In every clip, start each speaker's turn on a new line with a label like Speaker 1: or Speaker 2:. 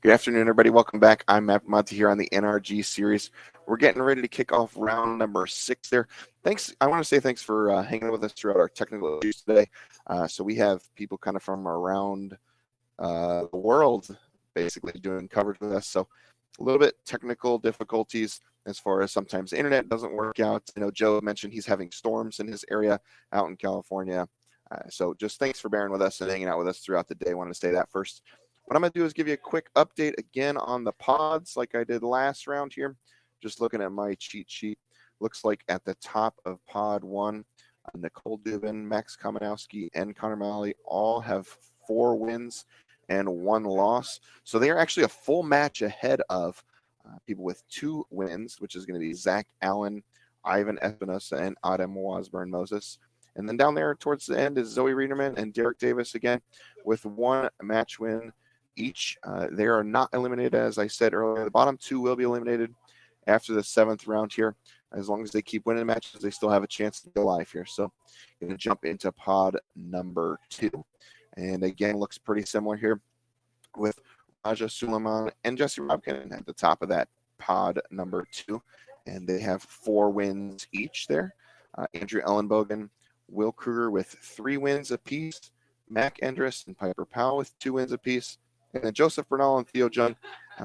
Speaker 1: Good afternoon, everybody. Welcome back. I'm Matt Monty here on the NRG Series. We're getting ready to kick off round number 6 there. Thanks. I want to say thanks for hanging with us throughout our technical issues today. So we have people kind of from around the world basically doing coverage with us. So a little bit technical difficulties as far as sometimes the internet doesn't work out. I know Joe mentioned he's having storms in his area out in California. So just thanks for bearing with us and hanging out with us throughout the day. I want to say that first. What I'm going to do is give you a quick update again on the pods like I did last round here. Just looking at my cheat sheet. Looks like at the top of pod 1, Nicole Dubin, Max Kamenowski, and Connor Mullaly all have 4 wins and 1 loss. So they are actually a full match ahead of people with 2 wins, which is going to be Zach Allen, Ivan Espinosa, and Adam Wasburn-Moses. And then down there towards the end is Zoe Riederman and Derek Davis again with 1 match win each. They are not eliminated, as I said earlier. The bottom 2 will be eliminated after the 7th round here. As long as they keep winning matches, they still have a chance to go live here. So going to jump into pod number 2. And again, looks pretty similar here with Raja Suleiman and Jesse Robkin at the top of that pod number 2. And they have 4 wins each there. Andrew Ellenbogen, Will Kruger with 3 wins apiece. Mac Endress and Piper Powell with 2 wins apiece. And then Joseph Bernal and Theo Jung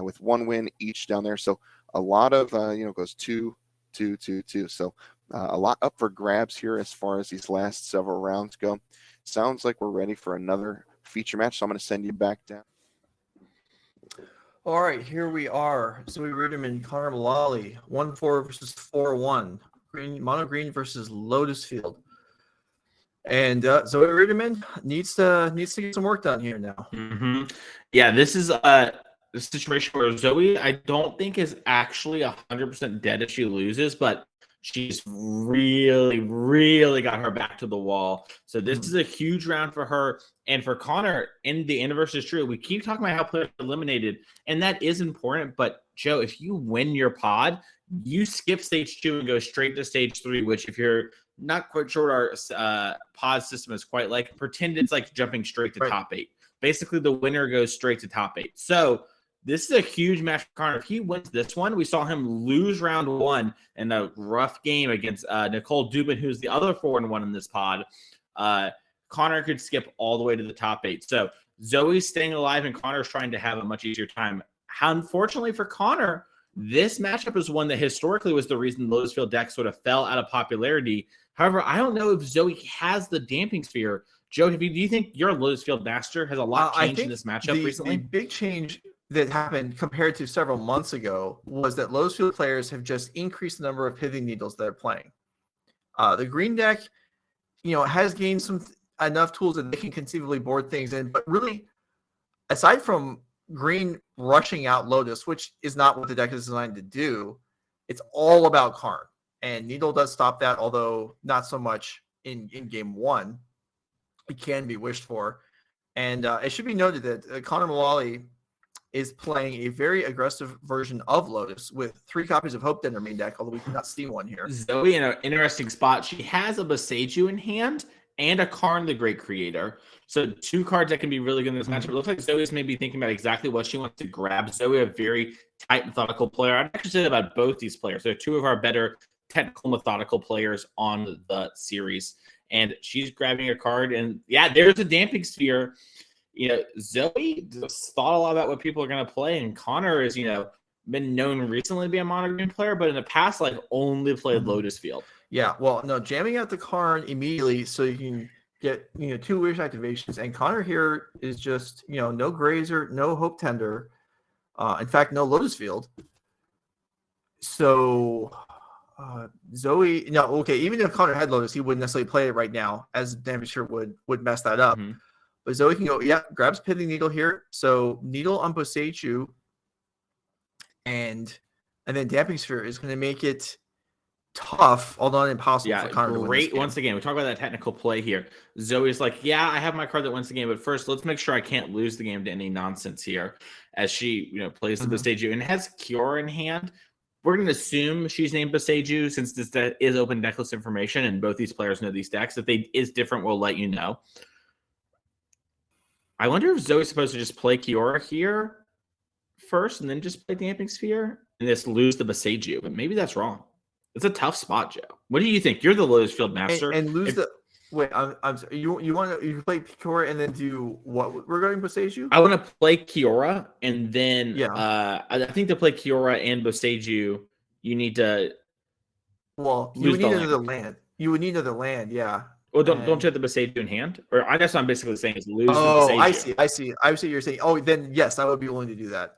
Speaker 1: with 1 win each down there. So a lot of, goes 2, 2, 2, 2. So a lot up for grabs here as far as these last several rounds go. Sounds like we're ready for another feature match. So I'm going to send you back down.
Speaker 2: All right, here we are. Zoe Riederman, Connor Mullaly, 1-4 versus 4-1. Mono Green versus Lotus Field. And Zoe Riederman needs to get some work done here now.
Speaker 3: Mm-hmm. Yeah, this is a situation where Zoe, I don't think, is actually 100% dead if she loses, but she's really, really got her back to the wall. So this is a huge round for her. And for Connor, in the inverse is true. We keep talking about how players are eliminated, and that is important. But, Joe, if you win your pod, you skip stage 2 and go straight to stage 3, which if you're not quite sure what our pod system is quite like, pretend it's like jumping straight to top 8. Basically, the winner goes straight to top 8. So this is a huge match for Connor. If he wins this one, we saw him lose round 1 in a rough game against Nicole Dubin, who's the other 4-1 in this pod. Connor could skip all the way to the top 8. So Zoe's staying alive, and Connor's trying to have a much easier time. Unfortunately for Connor, this matchup is one that historically was the reason the Lotus Field deck sort of fell out of popularity. However, I don't know if Zoe has the damping sphere. Joe, do you think your Lotus Field master has a lot changed in this matchup recently?
Speaker 2: The big change that happened compared to several months ago was that Lotus Field players have just increased the number of pithing needles they're playing. The green deck, has gained enough tools that they can conceivably board things in, but really, aside from green rushing out Lotus, which is not what the deck is designed to do, it's all about Karn. And Needle does stop that, although not so much in game 1. It can be wished for. And it should be noted that Connor Mullaly is playing a very aggressive version of Lotus with 3 copies of Hope in her main deck, although we cannot see one here.
Speaker 3: Zoe in an interesting spot. She has a Boseiju in hand and a Karn the Great Creator. So 2 cards that can be really good in this matchup. It looks like Zoe's maybe thinking about exactly what she wants to grab. Zoe, a very tight, methodical player. I'd actually say about both these players. They're 2 of our better technical, methodical players on the series. And she's grabbing a card. And, yeah, there's a damping sphere. Zoe just thought a lot about what people are going to play. And Connor is, been known recently to be a mono green player, but in the past, only played Lotus Field.
Speaker 2: Yeah, well, no, jamming out the Karn immediately so you can get, 2 wish activations. And Connor here is just, no Grazer, no Hope Tender. In fact, no Lotus Field. So Zoe, even if Connor had Lotus, he wouldn't necessarily play it right now, as Damage would mess that up. Mm-hmm. But Zoe can go, grabs Pithing Needle here. So Needle on Boseiju, and then Damping Sphere is going to make it tough, although not impossible for Connor to win this game.
Speaker 3: Once again, we talk about that technical play here. Zoe's like, I have my card that wins the game, but first let's make sure I can't lose the game to any nonsense here as she, plays the Boseiju and has Cure in hand. We're going to assume she's named Boseiju since this is open decklist information and both these players know these decks. If they is different, we'll let you know. I wonder if Zoe's supposed to just play Kiora here first and then just play Damping Sphere and just lose the Boseiju. But maybe that's wrong. It's a tough spot, Joe. What do you think? You're the Lotus Field master.
Speaker 2: And lose the wait. I'm sorry. You want to play Kiora and then do what regarding Boseiju?
Speaker 3: I want to play Kiora and then I think to play Kiora and Boseiju, you need to.
Speaker 2: Well, you would need another land. You would need another land, yeah.
Speaker 3: Well, don't you have the Boseiju in hand? Or I guess what I'm basically saying is lose the
Speaker 2: Boseiju.
Speaker 3: Boseiju.
Speaker 2: I see. I see you're saying. Oh, then yes, I would be willing to do that.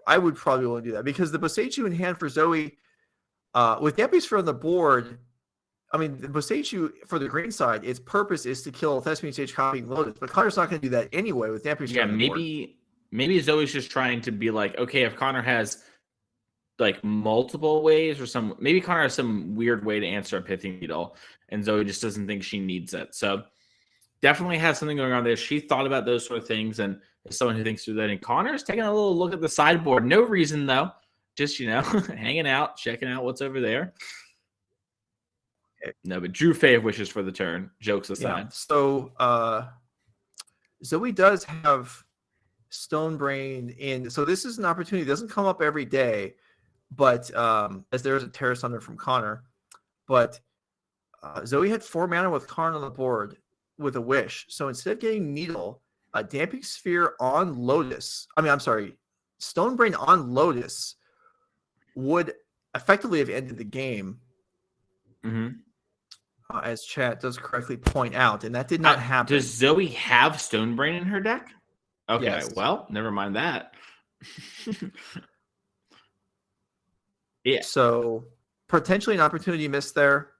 Speaker 2: I would probably be willing to do that because the Boseiju in hand for Zoe, with Damping Sphere on the board, I mean, the Boseiju for the green side, its purpose is to kill Thespian Stage copying Lotus, but Connor's not going to do that anyway with Damping Sphere.
Speaker 3: Yeah, maybe Zoe's just trying to be like, okay, if Connor has like multiple ways or maybe Connor has some weird way to answer a Pithing Needle and Zoe just doesn't think she needs it. So definitely has something going on there. She thought about those sort of things and is someone who thinks through that. And Connor's taking a little look at the sideboard. No reason though. Just, hanging out, checking out what's over there. No, but Drew Faye wishes for the turn. Jokes aside.
Speaker 2: Yeah. So Zoe does have Stonebrain in. So this is an opportunity. It doesn't come up every day. But as there is a Terra Thunder from Connor, but Zoe had 4 mana with Connor on the board with a Wish. So instead of getting Needle, a Damping Sphere on Lotus. Stonebrain on Lotus would effectively have ended the game, as chat does correctly point out, and that did not happen.
Speaker 3: Does Zoe have Stonebrain in her deck? Okay,
Speaker 2: yes.
Speaker 3: Well, never mind that. Yeah.
Speaker 2: So potentially an opportunity missed there,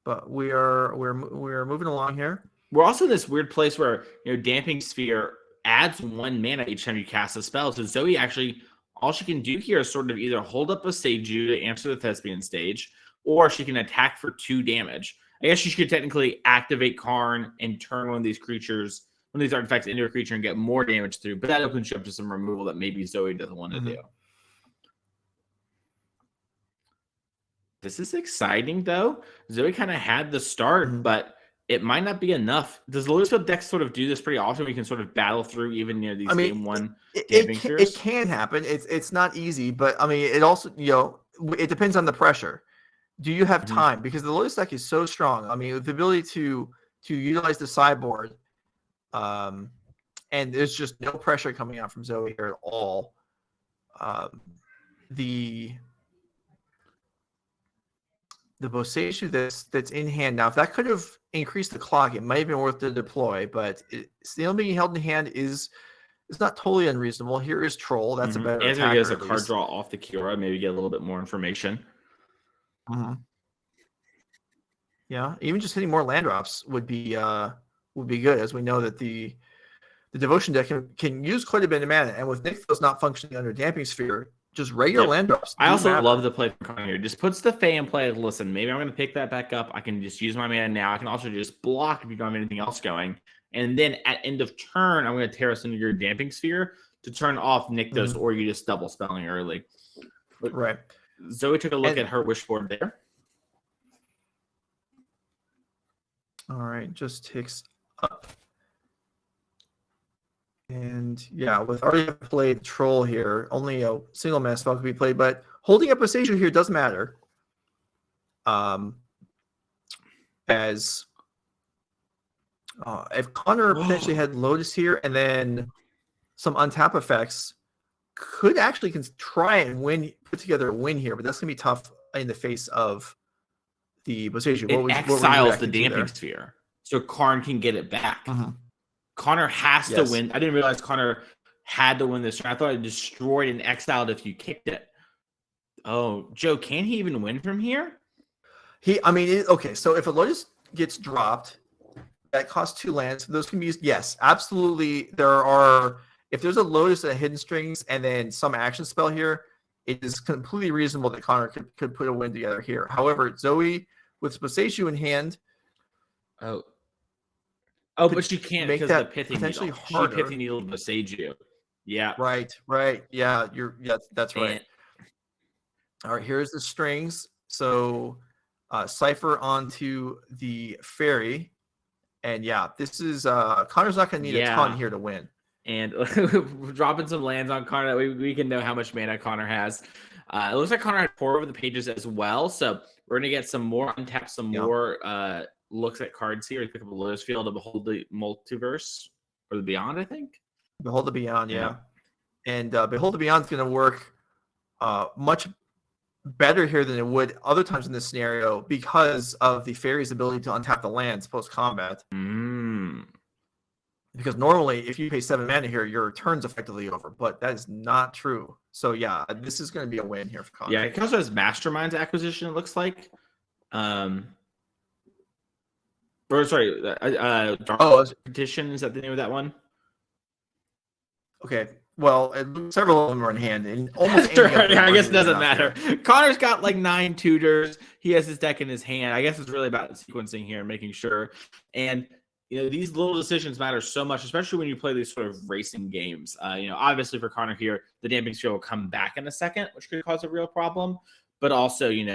Speaker 2: but we're moving along here.
Speaker 3: We're also in this weird place where Damping Sphere adds 1 mana each time you cast a spell. So Zoe actually, all she can do here is sort of either hold up a Seiju to answer the Thespian Stage, or she can attack for 2 damage. I guess she could technically activate Karn and turn one of these artifacts into a creature and get more damage through, but that opens you up to some removal that maybe Zoe doesn't want to do. This is exciting, though. Zoe kind of had the start, but it might not be enough. Does the Lotus Field deck sort of do this pretty often? We can sort of battle through even these game 1 Damping Spheres?
Speaker 2: It can happen. It's not easy, but I mean, it also it depends on the pressure. Do you have time? Because the Lotus deck is so strong. I mean, with the ability to utilize the sideboard, and there's just no pressure coming out from Zoe here at all. The Boseiju that's in hand now, if that could have increased the clock, it might have been worth the deploy, but still being held in hand is not totally unreasonable. Here is Troll. That's a better
Speaker 3: attacker.
Speaker 2: As
Speaker 3: he has a card draw off the Kiora, maybe get a little bit more information.
Speaker 2: Yeah, even just hitting more land drops would be good, as we know that the Devotion deck can use quite a bit of mana, and with Nixos not functioning under Damping Sphere, just regular land drops.
Speaker 3: I also love the play from Connor here. Just puts the Fae in play. Listen, maybe I'm going to pick that back up. I can just use my mana now. I can also just block if you don't have anything else going. And then at end of turn, I'm going to Terra Thunder your Damping Sphere to turn off Nixos, or you just double spelling early. But
Speaker 2: right.
Speaker 3: Zoe took a look at her wish board there.
Speaker 2: All right, just ticks up. And yeah, with already played Troll here, only a single mana spell could be played, but holding up a Seiju here does matter. As if Connor potentially had Lotus here and then some untap effects, could actually try and put together a win here, but that's gonna be tough in the face of the Boseiju.
Speaker 3: It exiles the Damping Sphere, so Karn can get it back. Connor has to win. I didn't realize Connor had to win this turn. I thought it destroyed and exiled if you kicked it. Oh, Joe, can he even win from here?
Speaker 2: Okay, so if a Lotus gets dropped, that costs 2 lands. Those can be used. Yes, absolutely. If there's a Lotus and Hidden Strings and then some action spell here, it is completely reasonable that Connor could put a win together here. However, Zoe with Boseiju in hand.
Speaker 3: But she can't
Speaker 2: make
Speaker 3: because
Speaker 2: that
Speaker 3: the Pithing
Speaker 2: potentially
Speaker 3: Needle.
Speaker 2: harder.
Speaker 3: She Pithing Needle Boseiju. Yeah.
Speaker 2: Right. Yeah, that's right. All right, here's the strings. So Cypher onto the Fairy. And yeah, this is Connor's not going to need a ton here to win.
Speaker 3: and dropping some lands on Connor that we can know how much mana Connor has. It looks like Connor had 4 over the pages as well, so we're gonna get some more untap, some more looks at cards here. Pick up a Lotus Field to Behold the Multiverse or the Beyond, I think.
Speaker 2: Behold the Beyond, yeah. And Behold the Beyond is going to work much better here than it would other times in this scenario because of the fairy's ability to untap the lands post-combat. Because normally, if you pay 7 mana here, your turn's effectively over, but that is not true. So yeah, this is going to be a win here for Connor.
Speaker 3: Yeah, it also has Mastermind's Acquisition, it looks like. Or sorry, Dark Petition, is that the name of that one?
Speaker 2: Okay, well, several of them are in hand, and almost
Speaker 3: I guess it doesn't matter. Connor's got like 9 tutors. He has his deck in his hand. I guess it's really about sequencing here and making sure. And these little decisions matter so much, especially when you play these sort of racing games. Obviously for Connor here, the damping sphere will come back in a second, which could cause a real problem. But also, in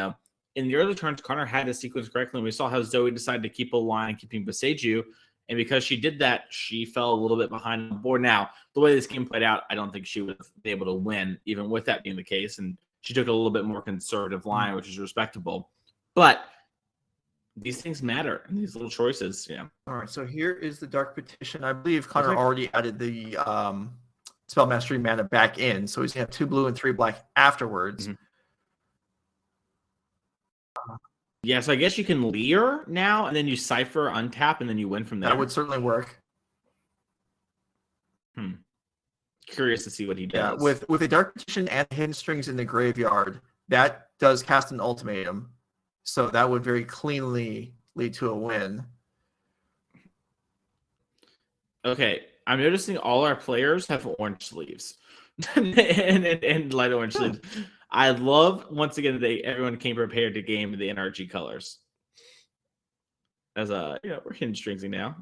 Speaker 3: the early turns, Connor had to sequence correctly. And we saw how Zoe decided to keep a line, keeping Boseiju. And because she did that, she fell a little bit behind the board. Now, the way this game played out, I don't think she would be able to win, even with that being the case. And she took a little bit more conservative line, which is respectable. But these things matter, and these little choices, yeah.
Speaker 2: All right, so here is the Dark Petition. I believe Connor already added the Spell Mastery mana back in, so he's going to have 2 blue and 3 black afterwards.
Speaker 3: Yeah, so I guess you can Leer now, and then you Cipher, untap, and then you win from there.
Speaker 2: That would certainly work.
Speaker 3: Curious to see what he does.
Speaker 2: Yeah, with a Dark Petition and Hidden Strings in the graveyard, that does cast an ultimatum. So that would very cleanly lead to a win.
Speaker 3: Okay, I'm noticing all our players have orange sleeves and light orange sleeves. I love, once again, everyone came prepared to game the NRG colors. As we're Hidden Stringsing now.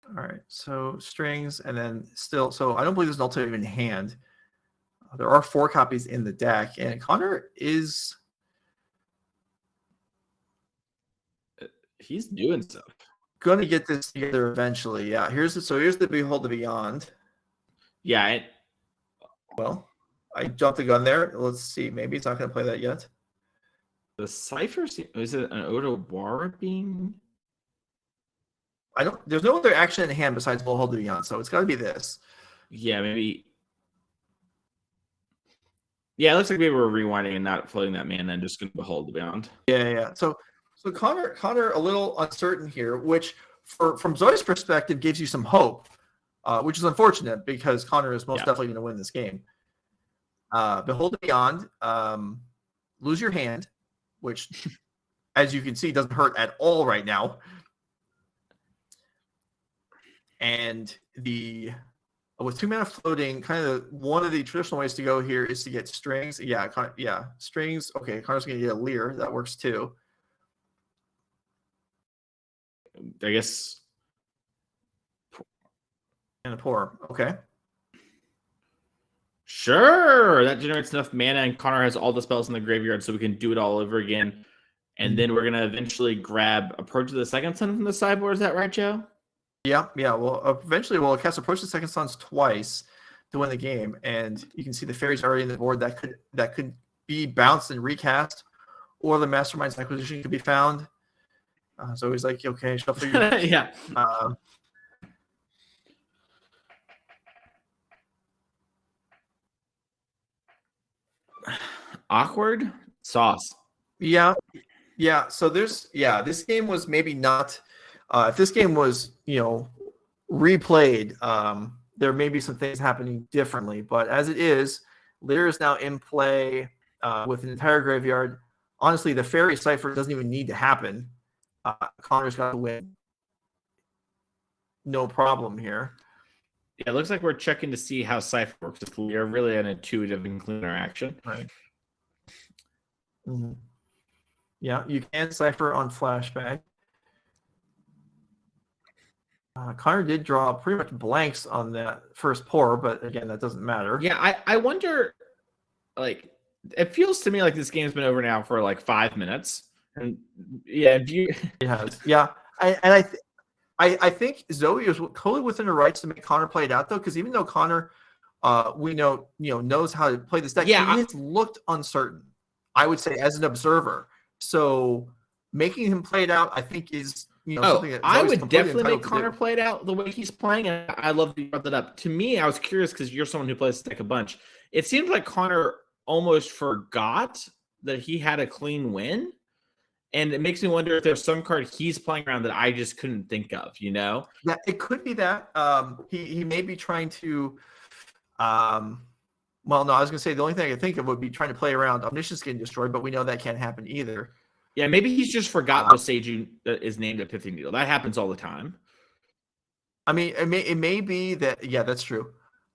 Speaker 2: All right, so strings, and then still, so I don't believe there's an ultimate in hand. There are 4 copies in the deck, and Connor is...
Speaker 3: He's doing stuff.
Speaker 2: Going to get this together eventually. Yeah, here's the Behold the Beyond.
Speaker 3: Yeah.
Speaker 2: Well, I jumped the gun there. Let's see. Maybe it's not going to play that yet.
Speaker 3: The Cipher, is it an Odawara being?
Speaker 2: There's no other action in hand besides Behold the Beyond, so it's got to be this.
Speaker 3: Yeah, maybe. Yeah, it looks like we were rewinding and not floating that mana and just going to Behold the Beyond.
Speaker 2: Yeah. So Connor a little uncertain here, which from Zoe's perspective gives you some hope, which is unfortunate because Connor is most definitely going to win this game. Behold the Beyond, lose your hand, which, as you can see, doesn't hurt at all right now. And with 2 mana floating, kind of one of the traditional ways to go here is to get strings. Yeah, strings. Okay, Connor's going to get a Leer. That works too.
Speaker 3: I guess.
Speaker 2: And a pour. Okay.
Speaker 3: Sure. That generates enough mana, and Connor has all the spells in the graveyard, so we can do it all over again. And then we're going to eventually grab Approach to the Second Sun from the sideboard. Is that right, Joe?
Speaker 2: Yeah. Well, eventually we'll cast Approach to the Second Suns twice to win the game, and you can see the fairies already in the board that could be bounced and recast, or the Mastermind's Acquisition could be found. So he's like, okay, shuffle your
Speaker 3: yeah. Awkward sauce.
Speaker 2: Yeah. So this game was maybe not. If this game was, replayed, there may be some things happening differently. But as it is, Leer is now in play with an entire graveyard. Honestly, the Fairy Cipher doesn't even need to happen. Connor's got to win. No problem here.
Speaker 3: Yeah, it looks like we're checking to see how Cipher works. It's really an intuitive and clean interaction.
Speaker 2: Right. Mm-hmm. Yeah, you can Cipher on flashback. Connor did draw pretty much blanks on that first pour, but again, that doesn't matter.
Speaker 3: Yeah, I wonder, it feels to me like this game's been over now for 5 minutes. And yeah,
Speaker 2: it has. Yeah, I I think Zoe is totally within her rights to make Connor play it out, though, because even though Connor, we know knows how to play this deck, he has looked uncertain, I would say, as an observer. So making him play it out, I think, is something that
Speaker 3: I
Speaker 2: Zoe's
Speaker 3: would definitely make
Speaker 2: entitled to
Speaker 3: Connor
Speaker 2: do.
Speaker 3: play it out the way he's playing, and I love that you brought that up. To me, I was curious because you're someone who plays this deck a bunch. It seems like Connor almost forgot that he had a clean win. And it makes me wonder if there's some card he's playing around that I just couldn't think of,
Speaker 2: Yeah, it could be that. He may be trying to well, no, I was gonna say the only thing I could think of would be trying to play around Omniscience getting destroyed, but we know that can't happen either.
Speaker 3: Yeah, maybe he's just forgot the Seiju is named a Pithing Needle. That happens all the time.
Speaker 2: I mean, it may be that, yeah, that's true.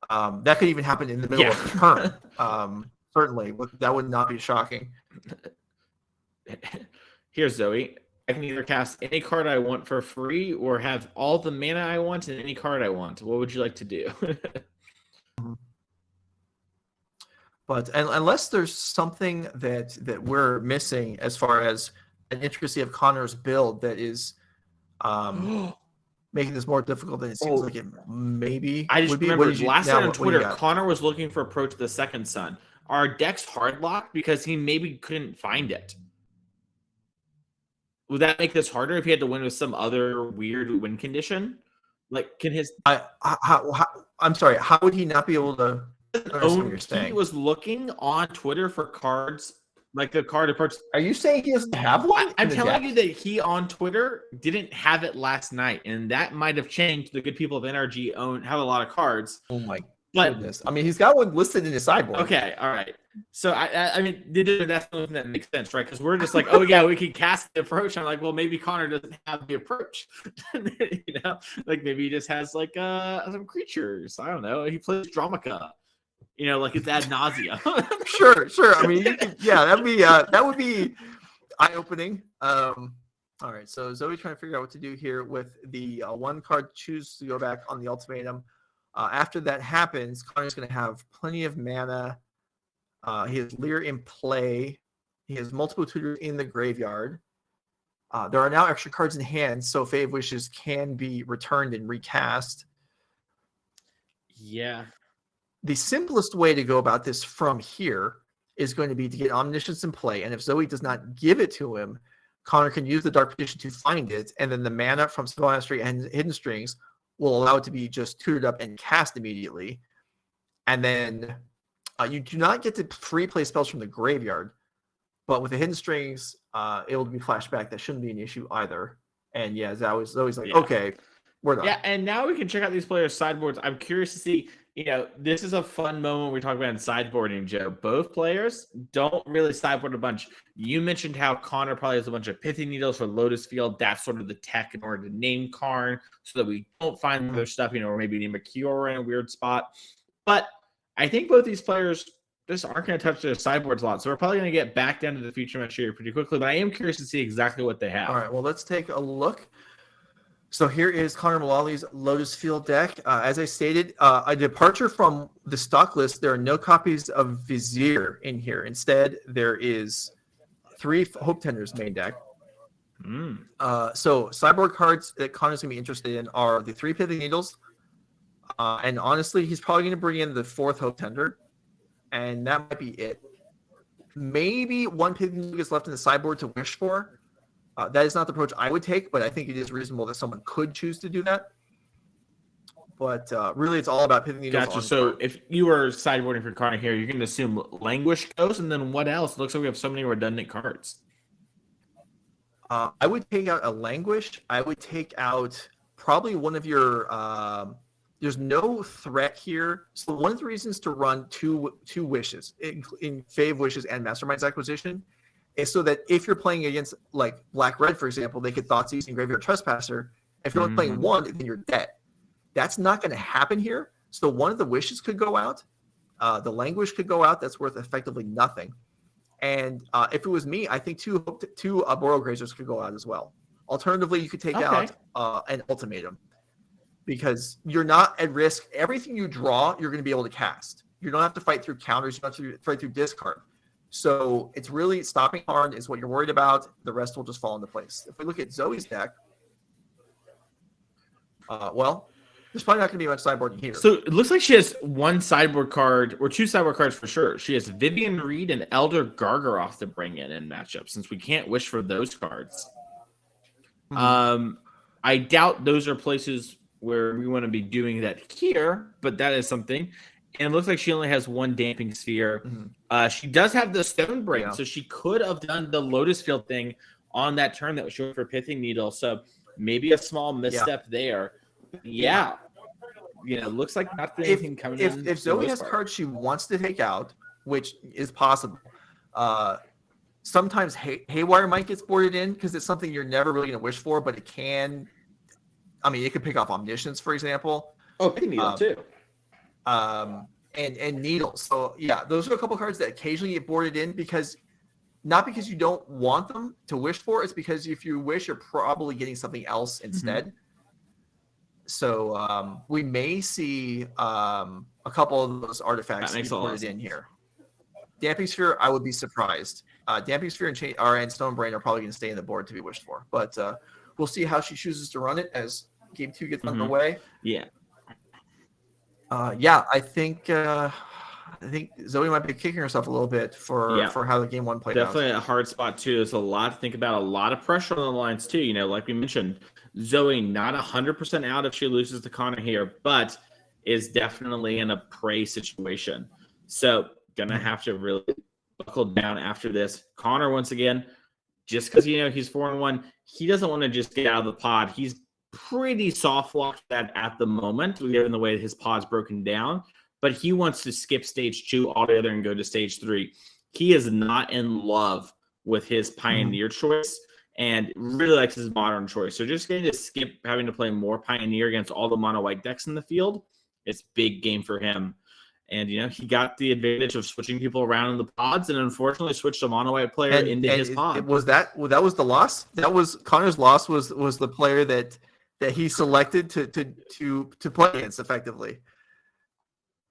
Speaker 2: That could even happen in the middle of the turn. Certainly, that would not be shocking.
Speaker 3: Here's Zoe. I can either cast any card I want for free or have all the mana I want and any card I want. What would you like to do?
Speaker 2: But unless there's something that we're missing as far as an intricacy of Connor's build that is making this more difficult than it seems like it maybe
Speaker 3: I just
Speaker 2: would be.
Speaker 3: remember last night on
Speaker 2: what
Speaker 3: Twitter, Connor was looking for Approach the Second Sun. Our deck's hard locked because he maybe couldn't find it. Would that make this harder if he had to win with some other weird win condition? Like, can his...
Speaker 2: I'm sorry, how would he not be able to...
Speaker 3: He was looking on Twitter for cards, like the card approach.
Speaker 2: Are you saying he doesn't have one?
Speaker 3: I'm telling you that he on Twitter didn't have it last night, and that might have changed. The good people of NRG have a lot of cards.
Speaker 2: Oh my goodness! I mean, he's got one listed in his sideboard.
Speaker 3: Okay, all right. So I mean, that's something that makes sense, right? Because we're just like, oh yeah, we can cast the approach. I'm like, well, maybe Connor doesn't have the approach. Like maybe he just has like some creatures. I don't know. He plays Dramica. Like it's ad nauseum.
Speaker 2: Sure. I mean, that would be eye-opening. All right, so Zoe's trying to figure out what to do here with the one card choose to go back on the ultimatum. After that happens, Connor's going to have plenty of mana. He has Leer in play. He has multiple tutors in the graveyard. There are now extra cards in hand, so Fave Wishes can be returned and recast.
Speaker 3: Yeah.
Speaker 2: The simplest way to go about this from here is going to be to get Omniscience in play. And if Zoe does not give it to him, Connor can use the Dark Petition to find it. And then the mana from Spell Mastery and Hidden Strings will allow it to be just tutored up and cast immediately. And then you do not get to free play spells from the graveyard. But with the Hidden Strings, it will be flashback. That shouldn't be an issue either. And yeah, Zoe's like, okay, we're done.
Speaker 3: Yeah, and now we can check out these players' sideboards. I'm curious to see, this is a fun moment we talk about in sideboarding, Joe. Both players don't really sideboard a bunch. You mentioned how Connor probably has a bunch of Pithing Needles for Lotus Field. That's sort of the tech in order to name Karn so that we don't find other stuff, or maybe name a Kiora in a weird spot. But I think both these players just aren't going to touch their sideboards a lot. So we're probably going to get back down to the feature match here pretty quickly. But I am curious to see exactly what they have.
Speaker 2: All right, well, let's take a look. So here is Connor Mullaly's Lotus Field deck. As I stated, a departure from the stock list, there are no copies of Vizier in here. Instead, there is 3 Hope Tenders main deck. So sideboard cards that Connor's going to be interested in are the 3 Pithing Needles. And honestly, he's probably going to bring in the 4th Hope Tender. And that might be it. Maybe 1 Pithing Needle is left in the sideboard to wish for. That is not the approach I would take, but I think it is reasonable that someone could choose to do that. But really, it's all about Pithing Needles.
Speaker 3: Gotcha. So if you were sideboarding for Connor here, you're going to assume Languish goes, and then what else? It looks like we have so many redundant cards.
Speaker 2: I would take out a Languish. I would take out probably one of your... there's no threat here. So one of the reasons to run two wishes in Fave Wishes and Mastermind's Acquisition is so that if you're playing against like Black-Red, for example, they could Thoughtseize and Graveyard Trespasser. If you're only playing one, then you're dead. That's not going to happen here. So one of the wishes could go out. The Languish could go out. That's worth effectively nothing. And if it was me, I think two Boral Grazers could go out as well. Alternatively, you could take out an Ultimatum because you're not at risk. Everything you draw, you're going to be able to cast. You don't have to fight through counters. You don't have to fight through discard. So it's really stopping Karn is what you're worried about. The rest will just fall into place. If we look at Zoe's deck, Well, there's probably not going to be much sideboarding here.
Speaker 3: So it looks like she has one sideboard card or two sideboard cards for sure. She has Vivian Reed and Elder Gargaroth to bring in matchup since we can't wish for those cards. I doubt those are places where we want to be doing that here, but that is something. And it looks like she only has one Damping Sphere. She does have the Stone Brain, so she could have done the Lotus Field thing on that turn that was showing for Pithing Needle. So maybe a small misstep there. Yeah. You know, looks like not anything coming in.
Speaker 2: If Zoe has cards she wants to take out, which is possible, sometimes Haywire might get boarded in because it's something you're never really going to wish for, but it can. I mean, it could pick off Omniscience, for example.
Speaker 3: Oh, Pithing Needle too.
Speaker 2: And Needles. So yeah, those are a couple cards that occasionally get boarded in because not because you don't want them to wish for, it's because if you wish, you're probably getting something else instead. So we may see a couple of those artifacts get boarded in here. Damping Sphere, I would be surprised. Damping Sphere and Stone Brain are probably going to stay in the board to be wished for, but we'll see how she chooses to run it as game 2 gets underway.
Speaker 3: Yeah.
Speaker 2: I think Zoe might be kicking herself a little bit for how the game 1 played out.
Speaker 3: Definitely a hard spot too. There's a lot to think about, a lot of pressure on the lines too. You know, like we mentioned, Zoe not 100% out if she loses to Connor here, but is definitely in a prey situation. So gonna have to really buckle down after this. Connor, once again, just because he's 4-1, he doesn't want to just get out of the pod. He's pretty soft locked that at the moment, given the way his pod's broken down. But he wants to skip stage 2 altogether and go to stage 3. He is not in love with his Pioneer choice and really likes his Modern choice. So just getting to skip having to play more Pioneer against all the mono white decks in the field, it's big game for him. And he got the advantage of switching people around in the pods, and unfortunately switched a mono white player into his pod.
Speaker 2: That was the loss. That was Connor's loss. Was the player that he selected to play against effectively.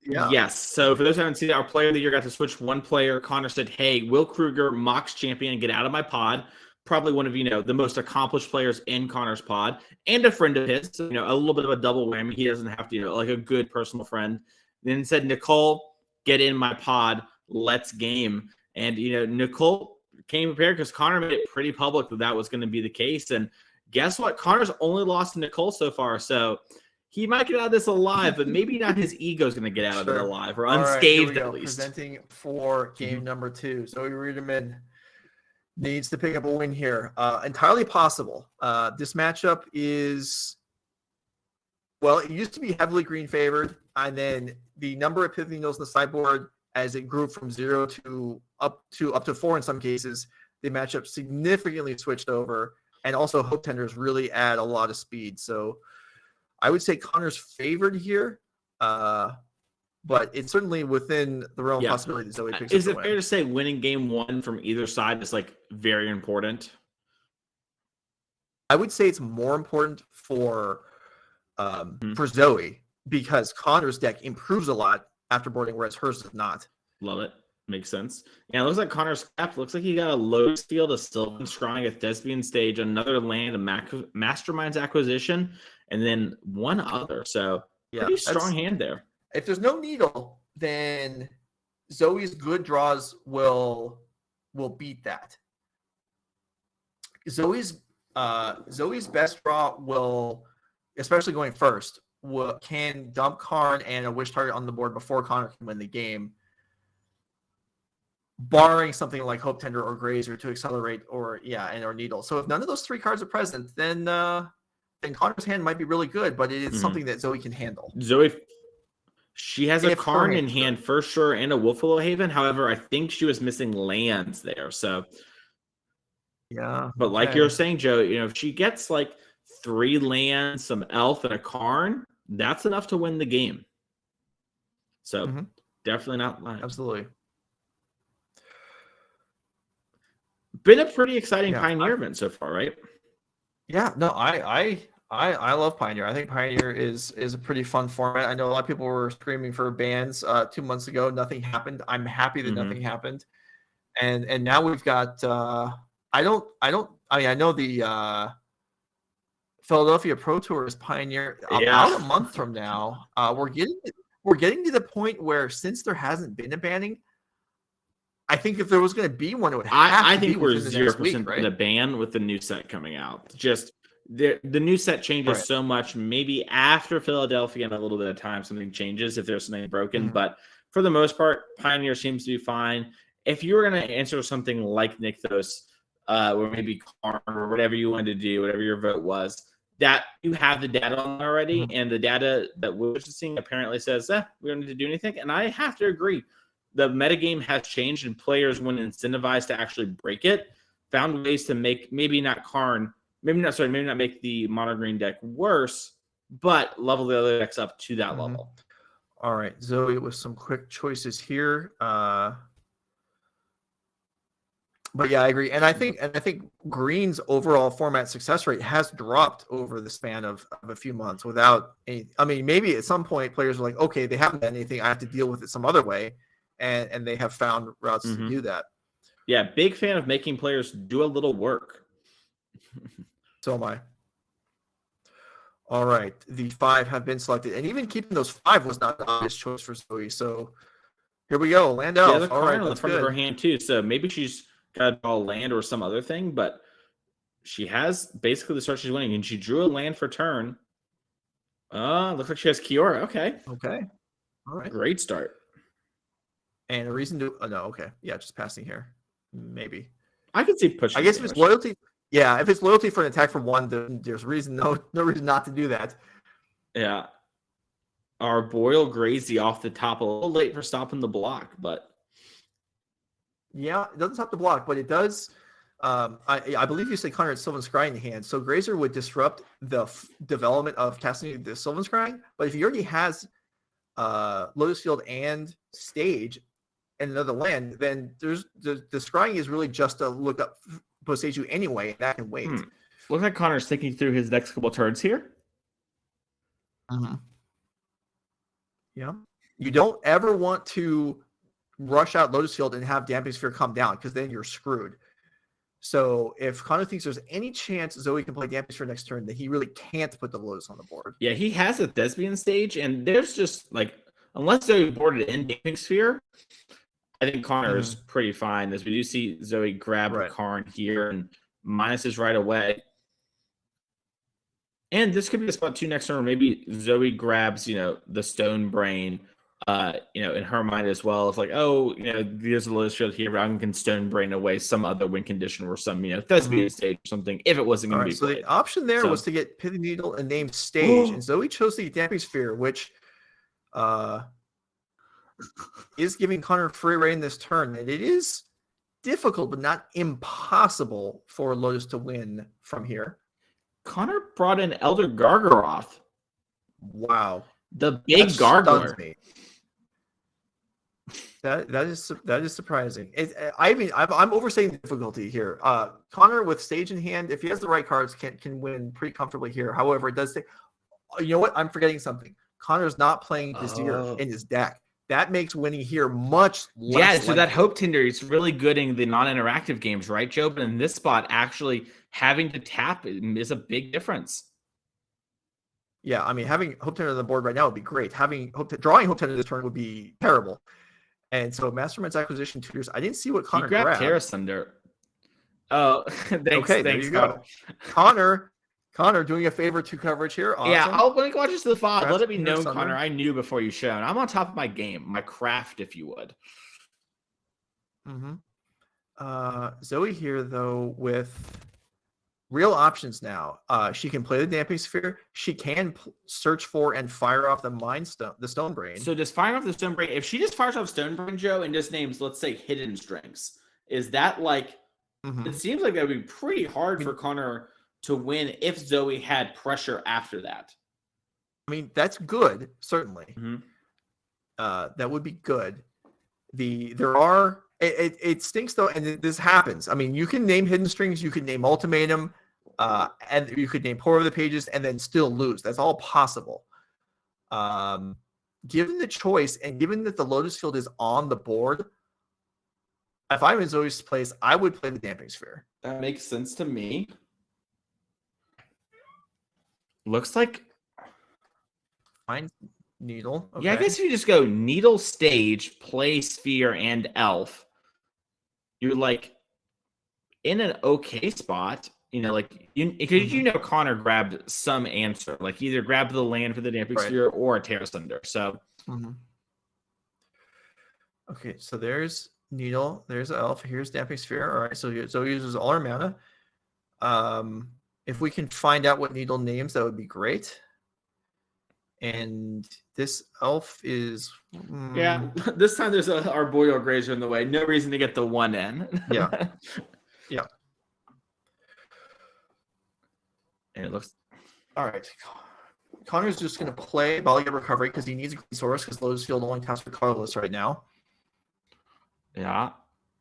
Speaker 2: Yeah.
Speaker 3: Yes. So for those who haven't seen it, our player of the year got to switch one player. Connor said, "Hey, Will Kruger, Mox champion, get out of my pod." Probably one of the most accomplished players in Connor's pod, and a friend of his. So, a little bit of a double whammy. He doesn't have to, like a good personal friend. Then said, "Nicole, get in my pod. Let's game." And Nicole came prepared because Connor made it pretty public that was going to be the case. And guess what? Connor's only lost to Nicole so far, so he might get out of this alive, but maybe not his ego's going to get out of it alive or unscathed at least.
Speaker 2: Presenting for game number 2. Zoe Riederman needs to pick up a win here. Entirely possible. This matchup is, it used to be heavily green favored, and then the number of Pithing Needles in the sideboard, as it grew from 0 to up to 4 in some cases, the matchup significantly switched over. And also, Hope Tenders really add a lot of speed. So I would say Connor's favored here, but it's certainly within the realm of possibility that Zoe picks up the win.
Speaker 3: Is it fair to say winning game 1 from either side is very important?
Speaker 2: I would say it's more important for Zoe because Connor's deck improves a lot after boarding, whereas hers does not.
Speaker 3: Love it. Makes sense. Yeah, it looks like Connor's capped. Looks like he got a Lotus Field, a Sylvan Scrying, a Thespian Stage, another land, a Mastermind's Acquisition, and then one other. So pretty strong hand there.
Speaker 2: If there's no needle, then Zoe's good draws will beat that. Zoe's best draw will, especially going first, can dump Karn and a wish target on the board before Connor can win the game, barring something like Hope Tender or Grazer to accelerate or Needle. So if none of those 3 cards are present, then Connor's hand might be really good, but it is something that Zoe can handle.
Speaker 3: She has a Karn in hand for sure and a Wolfwillow Haven. However, I think she was missing lands there. So but like you're saying, Joe, if she gets 3 lands, some elf, and a Karn, that's enough to win the game. So definitely not lying.
Speaker 2: Absolutely.
Speaker 3: Been a pretty exciting Pioneer event so far, right?
Speaker 2: Yeah, no, I love Pioneer. I think Pioneer is a pretty fun format. I know a lot of people were screaming for bans 2 months ago. Nothing happened. I'm happy that nothing happened. And now we've got I know the Philadelphia Pro Tour is Pioneer about a month from now. We're getting to the point where, since there hasn't been a banning, I think if there was going to be one, it would have
Speaker 3: I
Speaker 2: to
Speaker 3: think
Speaker 2: be
Speaker 3: we're
Speaker 2: within the next week,
Speaker 3: 0%
Speaker 2: right?
Speaker 3: the ban with the new set coming out. Just the new set changes
Speaker 2: Right.
Speaker 3: so much. Maybe after Philadelphia in a little bit of time, something changes if there's something broken. But for the most part, Pioneer seems to be fine. If you were going to answer something like Nykthos, or maybe Karn, or whatever you wanted to do, whatever your vote was, that you have the data on already, and the data that we're seeing apparently says, we don't need to do anything. And I have to agree. The metagame has changed, and players, when incentivized to actually break it, found ways to make maybe not make the mono green deck worse, but level the other decks up to that level.
Speaker 2: All right, Zoe with some quick choices here. But yeah, I agree, and I think Green's overall format success rate has dropped over the span of a few months without any. I mean, maybe at some point players are like, okay, they haven't done anything, I have to deal with it some other way, and they have found routes to do that.
Speaker 3: Yeah, big fan of making players do a little work.
Speaker 2: So am I. All right, the 5 have been selected, and even keeping those 5 was not the obvious choice for Zoe. So here we go, land elf.
Speaker 3: Yeah, all right, in the front of her hand too. So maybe she's got to draw land or some other thing, but she has basically the start she's winning, and she drew a land for turn. Looks like she has Kiora. Okay.
Speaker 2: All right.
Speaker 3: Great start.
Speaker 2: And a reason to no, okay. Yeah, just passing here. Maybe.
Speaker 3: I could see pushing.
Speaker 2: I guess if it's loyalty. Yeah, if it's loyalty for an attack for 1, then there's reason no reason not to do that.
Speaker 3: Yeah. Our Boyle Grazy off the top, a little late for stopping the block, but
Speaker 2: yeah, it doesn't stop the block, but it does. I believe you say Connor had Sylvan Scry in the hand, so Grazer would disrupt the development of casting the Sylvan Scry. But if he already has Lotus Field and Stage and another land, then there's the scrying is really just to look up Boseiju anyway, and that can wait.
Speaker 3: Looks like Connor's thinking through his next couple turns here.
Speaker 2: Yeah, you don't ever want to rush out Lotus Field and have Damping Sphere come down, because then you're screwed. So if Connor thinks there's any chance Zoe can play Damping Sphere next turn, then he really can't put the Lotus on the board.
Speaker 3: Yeah, he has a Thespian Stage, and there's just like, unless Zoe boarded in Damping Sphere, I think Connor is pretty fine. As we do see Zoe grab the Karn here and minuses right away. And this could be a spot 2 next turn, or maybe Zoe grabs, the Stone Brain, in her mind as well. It's like, there's a Lotus Field here, but I can Stone Brain away some other win condition or some, Thespian Stage or something, if it wasn't going to be
Speaker 2: so
Speaker 3: played.
Speaker 2: the option there was to get Pithing Needle and name Stage, and Zoe chose the Damping Sphere, which is giving Connor free reign this turn, and it is difficult but not impossible for Lotus to win from here.
Speaker 3: Connor brought in Elder Gargaroth.
Speaker 2: Wow,
Speaker 3: the big gargler.
Speaker 2: Me. That is surprising. I'm overstating the difficulty here. Connor with Stage in hand, if he has the right cards, can win pretty comfortably here. However, it does take. You know what? I'm forgetting something. Connor's not playing Vizier in his deck. That makes winning here much less.
Speaker 3: Yeah, so that Hope Tinder is really good in the non-interactive games, right, Joe? But in this spot, actually having to tap is a big difference.
Speaker 2: Yeah, I mean, having Hope Tinder on the board right now would be great. Drawing Hope Tinder this turn would be terrible. And so Mastermind's Acquisition Tutors, I didn't see what Connor grabbed.
Speaker 3: Terrace Thunder. Oh, thanks.
Speaker 2: Okay, there you go. Connor doing a favor to coverage here. Awesome.
Speaker 3: Yeah, I'll link watches to the file. Let it be known, Connor. I knew before you showed. I'm on top of my game, my craft, if you would.
Speaker 2: Zoe here, though, with real options now. She can play the Damping Sphere. She can search for and fire off the Stone Brain.
Speaker 3: So just firing off the Stone Brain, if she just fires off Stone Brain, Joe, and just names, let's say, Hidden Strings, is that like, it seems like that would be pretty hard for Connor to win if Zoe had pressure after that.
Speaker 2: I mean, that's good, certainly. That would be good. It stinks though, and this happens. I mean, you can name Hidden Strings, you can name Ultimatum, and you could name Pour Over the Pages and then still lose. That's all possible. Given the choice, and given that the Lotus Field is on the board, if I'm in Zoe's place, I would play the Damping Sphere.
Speaker 3: That makes sense to me. Looks like
Speaker 2: Find needle. Okay.
Speaker 3: yeah. I guess if you just go needle, stage, play, sphere, and elf, you're like in an okay spot. You know, like because you know Connor grabbed some answer, like either grabbed the land for the damping sphere or a Terra Sunder. So
Speaker 2: okay, so there's needle, there's elf, here's damping sphere. All right, so Zoe uses all her mana. If we can find out what needle names, that would be great. And this elf is
Speaker 3: yeah. This time there's a Arboreal Grazer in the way. No reason to get the 1N.
Speaker 2: Yeah. Yeah.
Speaker 3: And it looks
Speaker 2: all right. Connor's just going to play Bollywood Recovery because he needs a green source because Lotus Field only counts for colorless right now.
Speaker 3: yeah.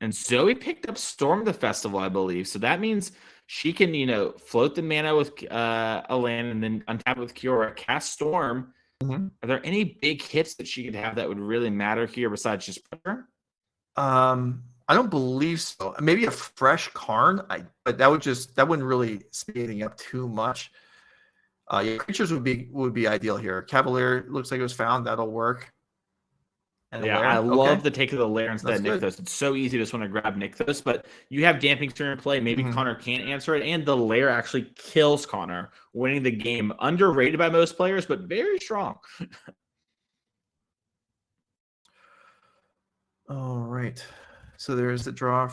Speaker 3: And Zoe picked up Storm the Festival, I believe. So that means she can, float the mana with a land and then untap with Kiora, cast Storm. Are there any big hits that she could have that would really matter here besides just pressure?
Speaker 2: I don't believe so. Maybe a fresh Karn, but that wouldn't really speed anything up too much. Yeah, creatures would be ideal here. Cavalier looks like it was found. That'll work. And
Speaker 3: yeah, I love the take of the lair instead of Nykthos. It's so easy to just want to grab Nykthos, but you have Damping Sphere in play. Maybe Connor can't answer it, and the lair actually kills Connor, winning the game. Underrated by most players, but very strong.
Speaker 2: All right. So there's the draw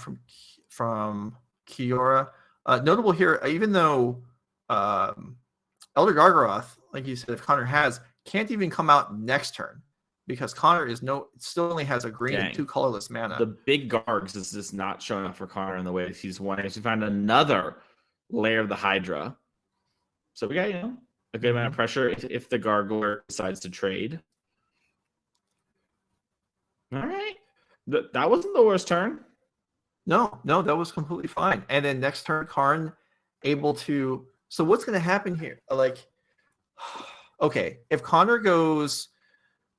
Speaker 2: from Kiora. Notable here, even though Elder Gargaroth, like you said, if Connor has, can't even come out next turn because Connor still only has a green and 2 colorless mana.
Speaker 3: The big Gargs is just not showing up for Connor in the way that he's wanting to find another layer of the Hydra. So we got, a good amount of pressure if the Gargler decides to trade. All right. That wasn't the worst turn.
Speaker 2: No, that was completely fine. And then next turn, Karn able to. So what's going to happen here? Okay, if Connor goes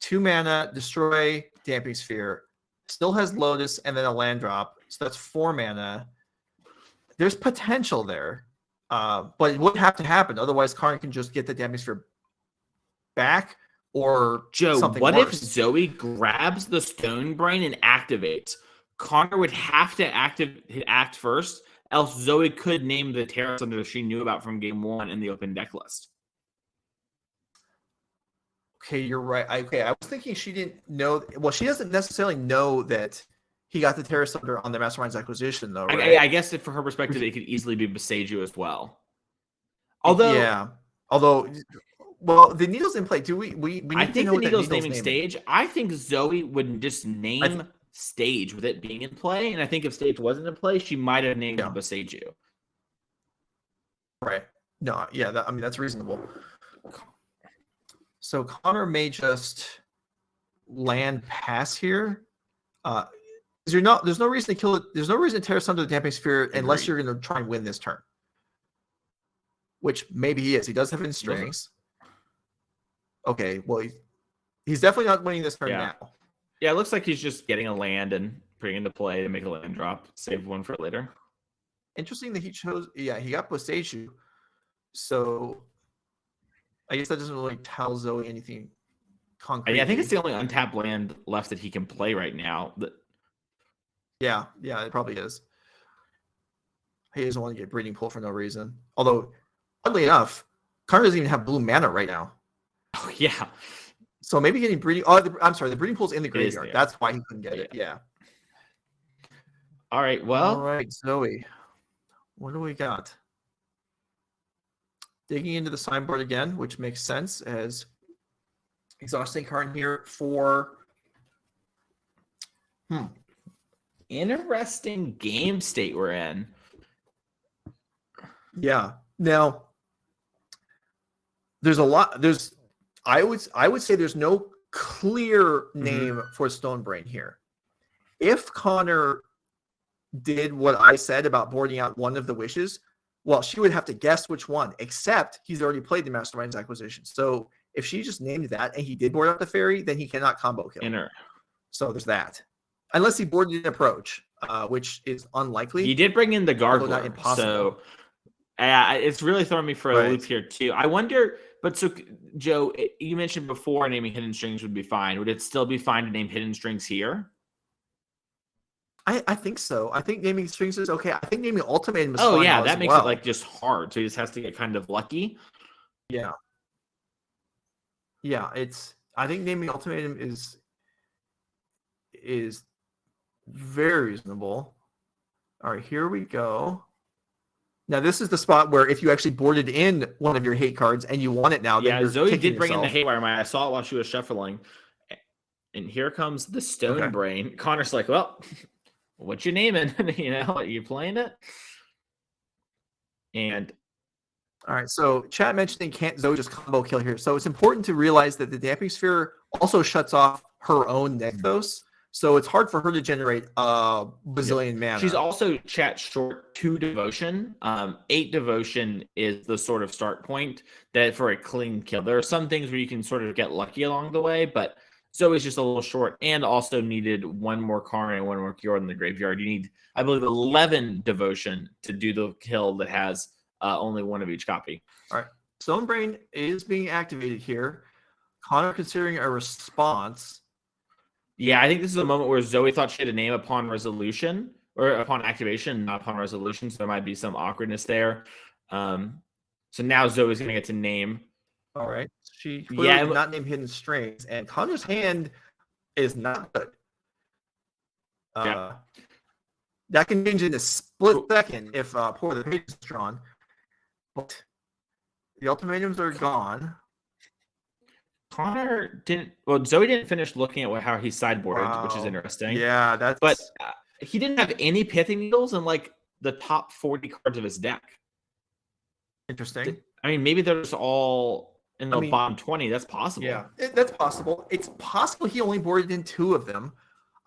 Speaker 2: 2 mana, destroy Damping Sphere, still has Lotus and then a land drop, so that's 4 mana. There's potential there, but it would have to happen. Otherwise, Connor can just get the Damping Sphere back. Or
Speaker 3: Joe,
Speaker 2: what
Speaker 3: if Zoe grabs the Stone Brain and activates? Connor would have to act first, else Zoe could name the Terra Sunder she knew about from game 1 in the open deck list.
Speaker 2: Okay, you're right. I was thinking she didn't know. Well, she doesn't necessarily know that he got the Terra Sunder on the Mastermind's acquisition, though, right?
Speaker 3: I guess from her perspective, it could easily be Boseiju as well. Although, well, the needle's in play. Do we need I think
Speaker 2: to know
Speaker 3: the needle's naming
Speaker 2: naming
Speaker 3: stage. I think Zoe would just name stage with it being in play, and I think if stage wasn't in play, she might have named Boseiju.
Speaker 2: Right. No, yeah, that's reasonable. So Connor may just land pass here. There's no reason to kill it. There's no reason to Terra Sunder the Damping Sphere unless you're going to try and win this turn. Which maybe he is. He does have in strings. Okay, well, he's definitely not winning this turn now.
Speaker 3: Yeah, it looks like he's just getting a land and bringing into play to make a land drop, save one for later.
Speaker 2: Interesting that he chose. Yeah, he got Boseiju. So I guess that doesn't really tell Zoe anything concrete.
Speaker 3: I think it's the only untapped land left that he can play right now.
Speaker 2: Yeah, it probably is. He doesn't want to get Breeding Pool for no reason. Although, oddly enough, Connor doesn't even have blue mana right now.
Speaker 3: Oh, yeah.
Speaker 2: So maybe getting Breeding... Oh, I'm sorry. The Breeding Pool's in the graveyard. That's why he couldn't get it. Yeah.
Speaker 3: All right, well...
Speaker 2: All right, Zoe. What do we got? Digging into the sideboard again, which makes sense as exhausting Karn here for...
Speaker 3: Interesting game state we're in.
Speaker 2: Yeah. Now, there's a lot... I would say there's no clear name for Stonebrain here. If Connor did what I said about boarding out one of the wishes, well, she would have to guess which one, except he's already played the Mastermind's acquisition. So if she just named that and he did board out the fairy, then he cannot combo kill. So there's that. Unless he boarded an approach, which is unlikely.
Speaker 3: He did bring in the Gargler, so It's really throwing me for a loop here too. I wonder, but so Joe, you mentioned before naming hidden strings would be fine. Would it still be fine to name hidden strings here?
Speaker 2: I think so. I think naming strings is okay. I think naming ultimatum is
Speaker 3: fine. Oh
Speaker 2: yeah,
Speaker 3: that makes it like just hard. So he just has to get kind of lucky.
Speaker 2: Yeah. Yeah, I think naming ultimatum is very reasonable. All right, here we go. Now this is the spot where if you actually boarded in one of your hate cards and you want it now,
Speaker 3: yeah,
Speaker 2: then
Speaker 3: Zoe did bring in the haywire. I saw it while she was shuffling, and here comes the stone brain. Connor's like, well, what you naming? You know, are you playing it? And
Speaker 2: all right, so chat mentioning can't Zoe just combo kill here. So it's important to realize that the damping sphere also shuts off her own Nykthos. So it's hard for her to generate a bazillion mana.
Speaker 3: She's also chat short 2 devotion. 8 devotion is the sort of start point that for a clean kill. There are some things where you can sort of get lucky along the way, but Zoe's just a little short and also needed 1 more Karn and 1 more Cure in the graveyard. You need, I believe, 11 devotion to do the kill that has only 1 of each copy.
Speaker 2: All right. Stonebrain is being activated here. Connor considering a response.
Speaker 3: Yeah, I think this is a moment where Zoe thought she had a name upon resolution or upon activation, not upon resolution. So there might be some awkwardness there. So now Zoe's going to get to name.
Speaker 2: All right. She did not name hidden strings, and Connor's hand is not good. That can change in a split second if Pour the Page is drawn. But the ultimatums are gone.
Speaker 3: Connor Zoe didn't finish looking at how he sideboarded, which is interesting.
Speaker 2: Yeah,
Speaker 3: but he didn't have any pithing needles in like the top 40 cards of his deck.
Speaker 2: Interesting.
Speaker 3: I mean, maybe they're just all in the bottom 20. That's possible.
Speaker 2: Yeah, that's possible. It's possible he only boarded in 2 of them.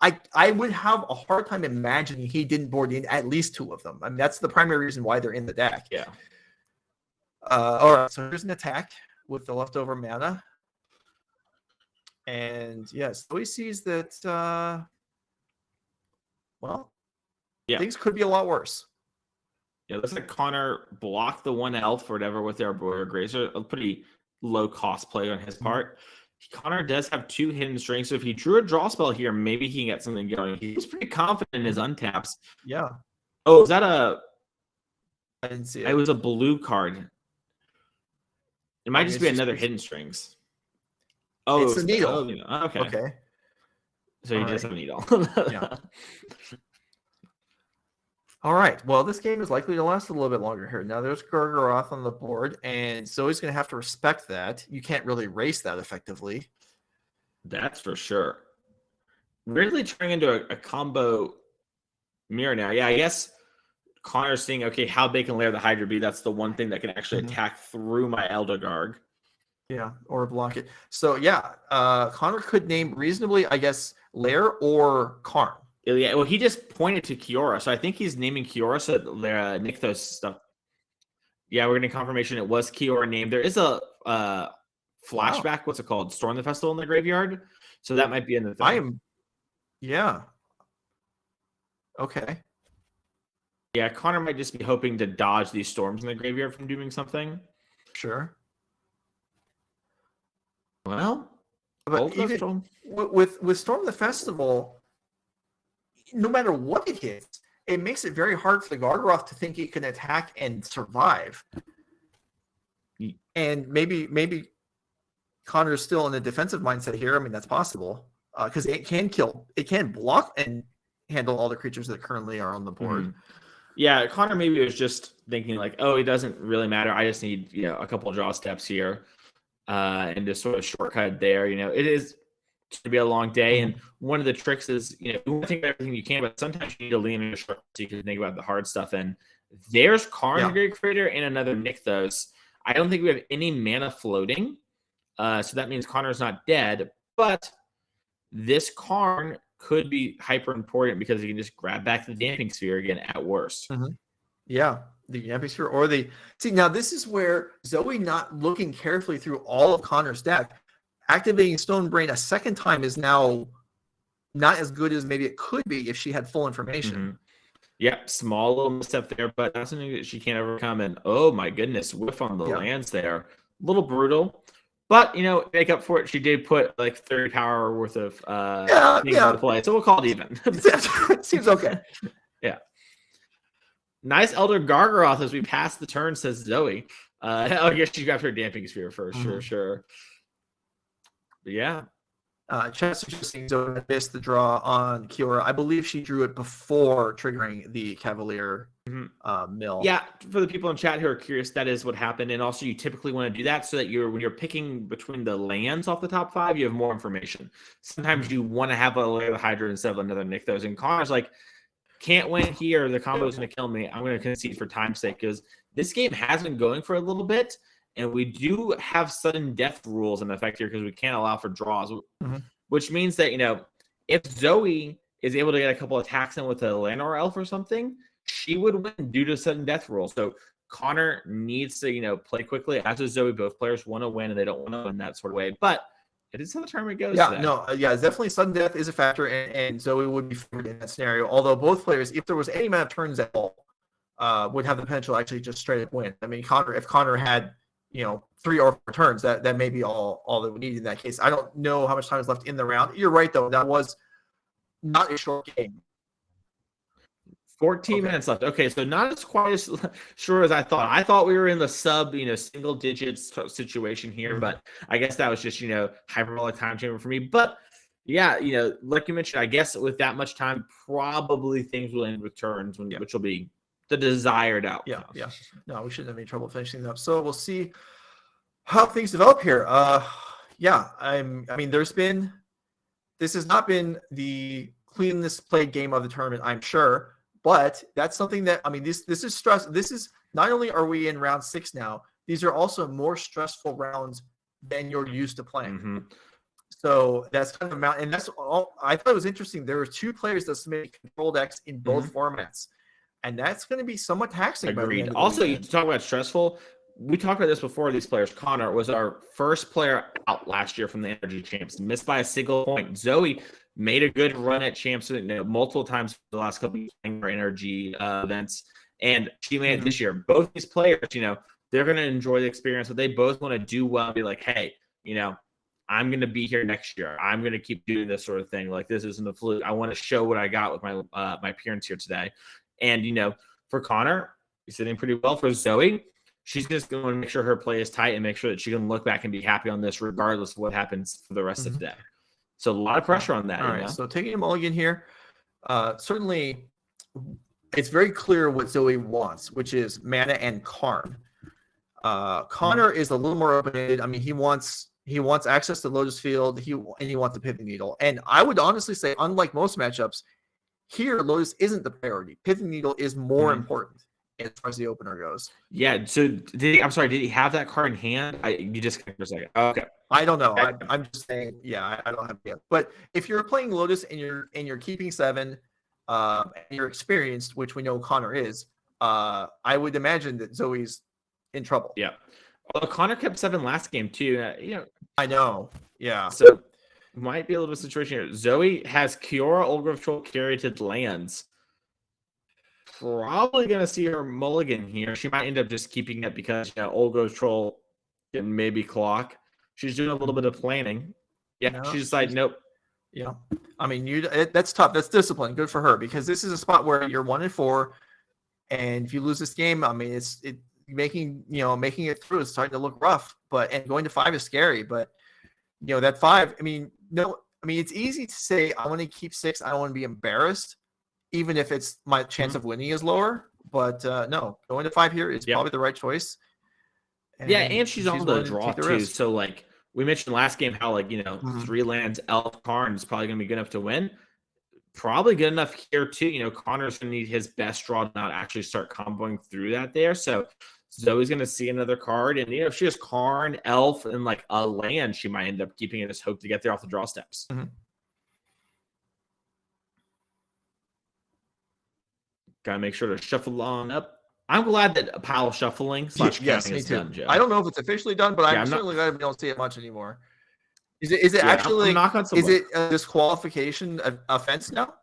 Speaker 2: I would have a hard time imagining he didn't board in at least 2 of them. I mean, that's the primary reason why they're in the deck.
Speaker 3: Yeah.
Speaker 2: All right, so here's an attack with the leftover mana. And yes, Zoe sees that, things could be a lot worse.
Speaker 3: Yeah, looks like Connor blocked the 1 elf or whatever with their Broiler Grazer. A pretty low cost play on his part. Connor does have 2 hidden strings, so if he drew a draw spell here, maybe he can get something going. He was pretty confident in his untaps.
Speaker 2: Yeah.
Speaker 3: Oh, is that I
Speaker 2: didn't see it.
Speaker 3: It was a blue card. It might just be another hidden strings. Oh,
Speaker 2: it's a needle.
Speaker 3: Okay. So he just have a needle.
Speaker 2: Yeah. All right. Well, this game is likely to last a little bit longer here. Now, there's Gargaroth on the board, and Zoe's going to have to respect that. You can't really race that effectively.
Speaker 3: That's for sure. Weirdly turning into a combo mirror now. Yeah, I guess Connor's seeing, okay, how big can Lair the Hydra be? That's the one thing that can actually attack through my Eldergarg.
Speaker 2: Yeah, or block it. So, yeah, Connor could name reasonably, I guess, Lair or Karn.
Speaker 3: Yeah, well, he just pointed to Kiora, so I think he's naming Kiora, so their Nykthos stuff. Yeah, we're getting confirmation it was Kiora named. There is a flashback. What's it called? Storm the Festival in the graveyard. So that might be in the thing.
Speaker 2: Yeah. Okay.
Speaker 3: Yeah, Connor might just be hoping to dodge these storms in the graveyard from doing something.
Speaker 2: Sure.
Speaker 3: Well,
Speaker 2: but even with Storm the Festival, no matter what it hits, it makes it very hard for the Gargaroth to think it can attack and survive. And maybe Connor's still in a defensive mindset here. I mean, that's possible because it can block and handle all the creatures that currently are on the board.
Speaker 3: Yeah, Connor maybe was just thinking like, oh, it doesn't really matter. I just need a couple of draw steps here and just sort of shortcut there. It is to be a long day, and one of the tricks is you want to think about everything you can, but sometimes you need to lean into short so you can think about the hard stuff. And there's Karn, Great Creator, and another Nykthos. I don't think we have any mana floating, so that means Connor's not dead. But this Karn could be hyper important because you can just grab back the Damping Sphere again at worst.
Speaker 2: Yeah, the Damping Sphere or the now this is where Zoe not looking carefully through all of Connor's deck. Activating Stone Brain a second time is now not as good as maybe it could be if she had full information.
Speaker 3: Yep, small little misstep there, but that's something that she can't overcome. And oh my goodness, whiff on the lands there. A little brutal. But, make up for it. She did put like 30 power worth of things into play. So we'll call it even.
Speaker 2: Seems okay.
Speaker 3: Yeah. Nice Elder Gargaroth as we pass the turn, says Zoe. I guess she grabbed her damping sphere first. Sure. But yeah.
Speaker 2: Chess suggesting Zoe missed the draw on Kiora. I believe she drew it before triggering the Cavalier mill.
Speaker 3: Yeah, for the people in chat who are curious, that is what happened. And also, you typically want to do that so that when you're picking between the lands off the top 5, you have more information. Sometimes you want to have a layer of the Hydra instead of another Nykthos. And Connor's like, can't win here. The combo is going to kill me. I'm going to concede for time's sake because this game has been going for a little bit. And we do have sudden death rules in effect here because we can't allow for draws, which means that, if Zoe is able to get a couple attacks in with a Lanor Elf or something, she would win due to sudden death rule. So Connor needs to, play quickly. As with Zoe, both players want to win and they don't want to win that sort of way. But it is how the tournament goes.
Speaker 2: Definitely sudden death is a factor, and Zoe would be favored in that scenario. Although both players, if there was any amount of turns at all, would have the potential to actually just straight up win. I mean, if Connor had 3 or 4 turns, that may be all that we need in that case. I don't know how much time is left in the round. You're right, though. That was not a short game.
Speaker 3: 14 minutes left. Okay, so not as quite as sure as I thought. I thought we were in the sub, single digits situation here, but I guess that was just, hyperbolic time chamber for me. But yeah, like you mentioned, I guess with that much time, probably things will end with turns, which will be the desired outcome.
Speaker 2: Yeah. No, we shouldn't have any trouble finishing them up. So we'll see how things develop here. This has not been the cleanest played game of the tournament, I'm sure, but that's something that, this is stress. This is not only are we in round 6 now, these are also more stressful rounds than you're used to playing. So that's kind of and that's all. I thought it was interesting. There were 2 players that submitted control decks in both formats. And that's going to be somewhat taxing.
Speaker 3: Agreed. Also, you talk about stressful. We talked about this before. These players. Connor was our first player out last year from the NRG Champs. Missed by a single point. Zoe made a good run at Champs multiple times for the last couple of NRG events. And she made it this year. Both these players, they're going to enjoy the experience, but they both want to do well and be like, hey, I'm going to be here next year. I'm going to keep doing this sort of thing. Like, this isn't a fluke. I want to show what I got with my appearance here today. And, for Connor, he's sitting pretty well. For Zoe, she's just going to make sure her play is tight and make sure that she can look back and be happy on this regardless of what happens for the rest of the day. So a lot of pressure on that.
Speaker 2: All right, so taking a mulligan here, certainly it's very clear what Zoe wants, which is mana and Karn. Connor is a little more open-ended. He wants access to Lotus Field, and he wants the Pithing Needle. And I would honestly say, unlike most matchups, here, Lotus isn't the priority. Pithing Needle is more important as far as the opener goes.
Speaker 3: Yeah. So, did he have that card in hand? You just for a second. Okay.
Speaker 2: I don't know. I'm just saying. Yeah, I don't have it yet. But if you're playing Lotus and you're keeping 7, and you're experienced, which we know Connor is, I would imagine that Zoe's in trouble.
Speaker 3: Yeah. Well, Connor kept 7 last game too.
Speaker 2: I know. Yeah.
Speaker 3: So. Might be a little bit of a situation here. Zoe has Kiora, Old Grove Troll carried to lands. Probably going to see her mulligan here. She might end up just keeping it because Old Grove Troll can maybe clock. She's doing a little bit of planning. Yeah, she decided nope.
Speaker 2: Yeah, that's tough. That's discipline. Good for her because this is a spot where you're 1-4, and if you lose this game, it's making it through is starting to look rough. And going to 5 is scary, but. That 5, it's easy to say, I want to keep 6. I don't want to be embarrassed, even if it's my chance of winning is lower. But no, going to 5 here is probably the right choice.
Speaker 3: And she's on the draw too. So, like we mentioned last game, how 3 lands, Elf Karn is probably going to be good enough to win. Probably good enough here too. Connor's going to need his best draw to not actually start comboing through that there. So. Zoe's going to see another card, and if she has Karn, Elf, and a land, she might end up keeping it as hope to get there off the draw steps. Gotta make sure to shuffle on up. I'm glad that pile shuffling / counting is done, Joe.
Speaker 2: I don't know if it's officially done, but I'm certainly glad we don't see it much anymore. Is it actually? Is it a disqualification offense now?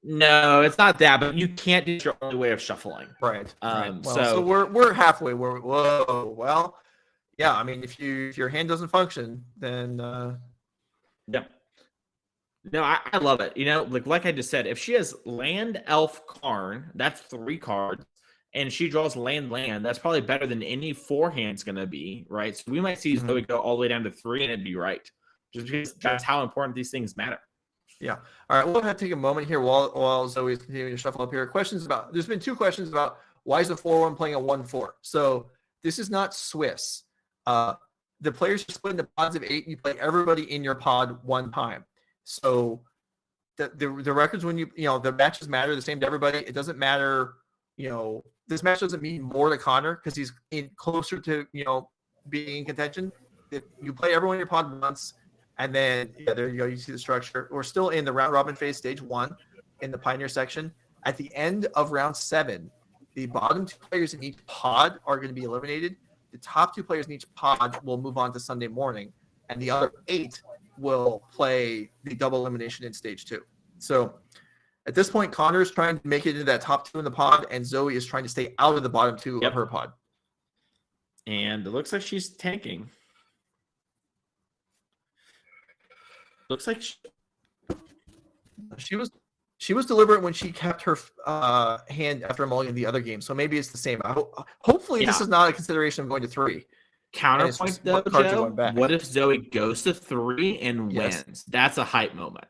Speaker 3: No, it's not that, but you can't do your only way of shuffling.
Speaker 2: Right. Well,
Speaker 3: So
Speaker 2: we're halfway. Well, yeah. I mean, if your hand doesn't function, then
Speaker 3: yeah. No, I love it. You know, like I just said, if she has land, elf, Karn, that's 3 cards, and she draws land, that's probably better than any forehand's going to be, right? So we might see Zoe go all the way down to 3, and it'd be right, just because that's how important these things matter.
Speaker 2: Yeah. All right. We'll have to take a moment here while Zoe's continuing to shuffle up here. There's been 2 questions about why is the 4-1 playing a 1-4? So this is not Swiss. The players are split into pods of 8. You play everybody in your pod 1 time. So the records when the matches matter the same to everybody. It doesn't matter, this match doesn't mean more to Connor because he's closer to, being in contention. If you play everyone in your pod once, and then there you go, you see the structure. We're still in the round robin phase, stage 1 in the Pioneer section. At the end of round 7, the bottom 2 players in each pod are going to be eliminated. The top 2 players in each pod will move on to Sunday morning, and the other 8 will play the double elimination in stage 2. So at this point, Connor is trying to make it into that top 2 in the pod, and Zoe is trying to stay out of the bottom 2 of her pod.
Speaker 3: And it looks like she's tanking. Looks like
Speaker 2: she was deliberate when she kept her hand after mulligan the other game. So maybe it's the same. Hopefully this is not a consideration of going to 3.
Speaker 3: Counterpoint though, Joe, what if Zoe goes to 3 and wins? That's a hype moment.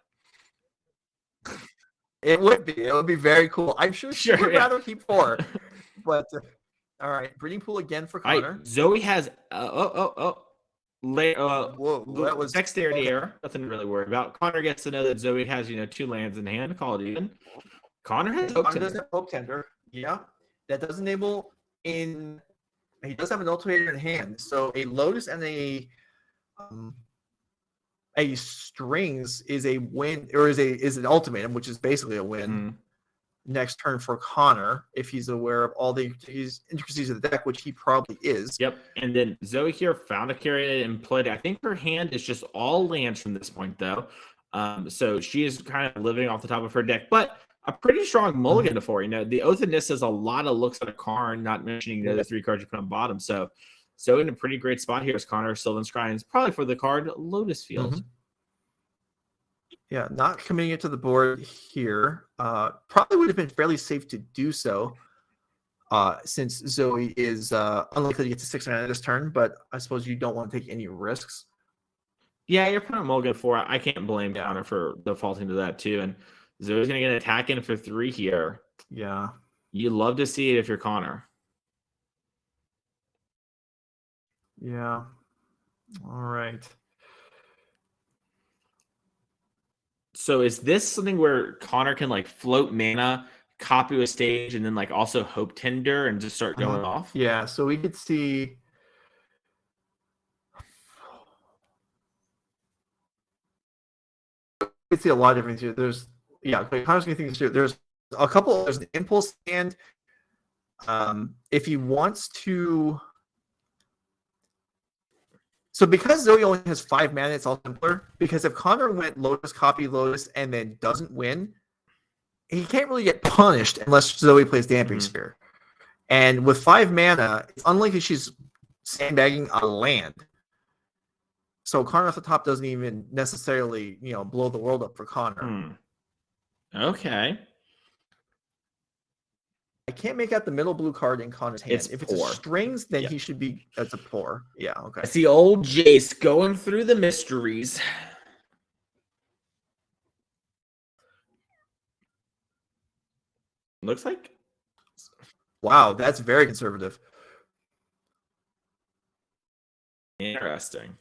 Speaker 2: It would be. It would be very cool. I'm sure she would rather keep 4. But all right, breeding pool again for Connor.
Speaker 3: Right. Zoe has
Speaker 2: whoa, that was
Speaker 3: dexterity error. Nothing to really worry about. Connor gets to know that Zoe has 2 lands in hand. Call it even. Connor has
Speaker 2: Hope Tender. Yeah, that does enable in. He does have an ultimator in hand, so a Lotus and a strings is a win, or is an ultimatum, which is basically a win. Next turn for Connor, if he's aware of all the intricacies of the deck, which he probably is.
Speaker 3: Yep. And then Zoe here found a carry and played. I think her hand is just all lands from this point, though. So she is kind of living off the top of her deck, but a pretty strong mulligan to 4. The Oath of Nissa has a lot of looks at a Karn, not mentioning the other 3 cards you put on bottom. So in a pretty great spot here is Connor. Sylvan Scrying's probably for the card Lotus Field.
Speaker 2: Yeah, not committing it to the board here. Probably would have been fairly safe to do so, since Zoe is unlikely to get to 6 mana this turn, but I suppose you don't want to take any risks.
Speaker 3: Yeah, you're putting mulligan 4. I can't blame Connor for defaulting to that too. And Zoe's going to get an attack in for 3 here.
Speaker 2: Yeah.
Speaker 3: You love to see it if you're Connor.
Speaker 2: Yeah. All right.
Speaker 3: So is this something where Connor can float mana, copy a stage, and then also Hope Tender and just start going off?
Speaker 2: Yeah, so we could see a lot of different things. There's Connor's gonna think too. There's a couple. There's an impulse stand. If he wants to. So because Zoe only has 5 mana, it's all simpler. Because if Connor went Lotus, copy Lotus, and then doesn't win, he can't really get punished unless Zoe plays Damping Sphere. And with 5 mana, it's unlikely she's sandbagging a land. So Connor off the top doesn't even necessarily, blow the world up for Connor.
Speaker 3: Okay.
Speaker 2: I can't make out the middle blue card in Connor's hand.
Speaker 3: It's
Speaker 2: if it's
Speaker 3: poor.
Speaker 2: a strings, then he should be. That's a poor. Yeah. Okay.
Speaker 3: I see old Jace going through the mysteries. Looks like.
Speaker 2: Wow, that's very conservative.
Speaker 3: Interesting.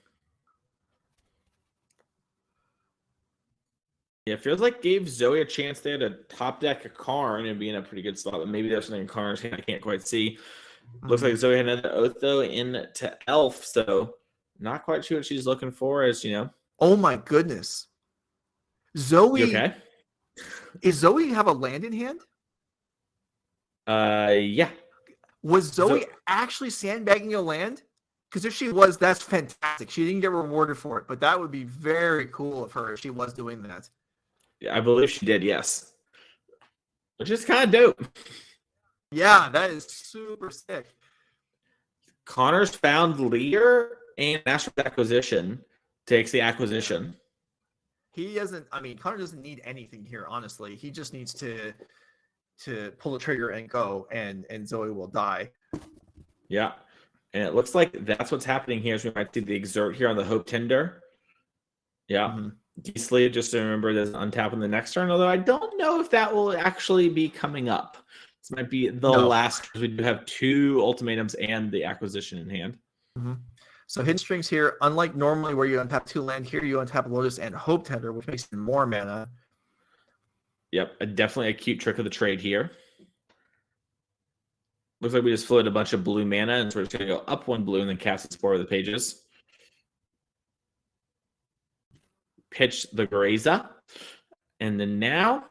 Speaker 3: Yeah, it feels like gave Zoe a chance there to top deck a Karn and be in a pretty good spot, but maybe there's something in Karn's hand I can't quite see. Looks like Zoe had another Oath, though, into Elf, so not quite sure what she's looking for,
Speaker 2: Oh, my goodness. Zoe.
Speaker 3: You okay?
Speaker 2: Is Zoe have a land in hand?
Speaker 3: Yeah.
Speaker 2: Was Zoe actually sandbagging a land? Because if she was, that's fantastic. She didn't get rewarded for it, but that would be very cool of her if she was doing that.
Speaker 3: I believe she did, yes. which is kind of dope.
Speaker 2: Yeah, that is super sick.
Speaker 3: Connor's found leader and master acquisition takes the acquisition.
Speaker 2: He doesn't. I mean, Connor doesn't need anything here. Honestly, he just needs to pull the trigger and go, and Zoe will die.
Speaker 3: Yeah, and it looks like that's what's happening here. So we might see the exert here on the Hope Tender. Yeah, D-Sleeve, just to remember, doesn't untap in the next turn. Although I don't know if that will actually be coming up. This might be the last, because we do have 2 ultimatums and the acquisition in hand.
Speaker 2: So hidden strings here, unlike normally where you untap 2 land, here you untap Lotus and Hope Tender, which makes it more mana.
Speaker 3: Yep, definitely a cute trick of the trade here. Looks like we just floated a bunch of blue mana, and so we're just going to go up 1 blue and then cast Explore of the Pages. Pitch the Graza. And then now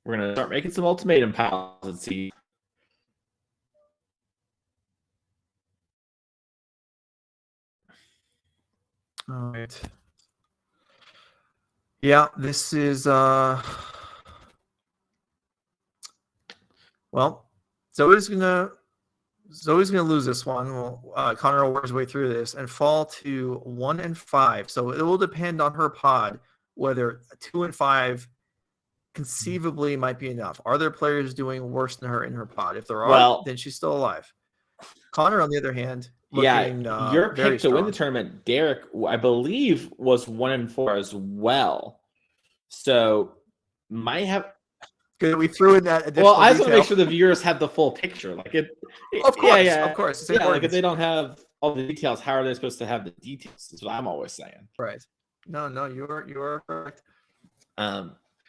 Speaker 3: we're going to start making some ultimatum piles. Let's see.
Speaker 2: All right. Yeah, this is well, Zoe's gonna lose this one. Well, Connor will work his way through this and fall to 1 and 5. So it will depend on her pod whether 2 and 5 conceivably might be enough. Are there players doing worse than her in her pod? If there are, then she's still alive. Connor, on the other hand, looking,
Speaker 3: your pick to win the tournament, Derek, I believe, was 1 and 4 as well. So might have.
Speaker 2: Good, we threw in that additional.
Speaker 3: Well, I just want to make sure the viewers have the full picture. Like it.
Speaker 2: Of course, of course. It's
Speaker 3: like if they don't have all the details, how are they supposed to have the details? That's what I'm always saying.
Speaker 2: Right. No, you're correct.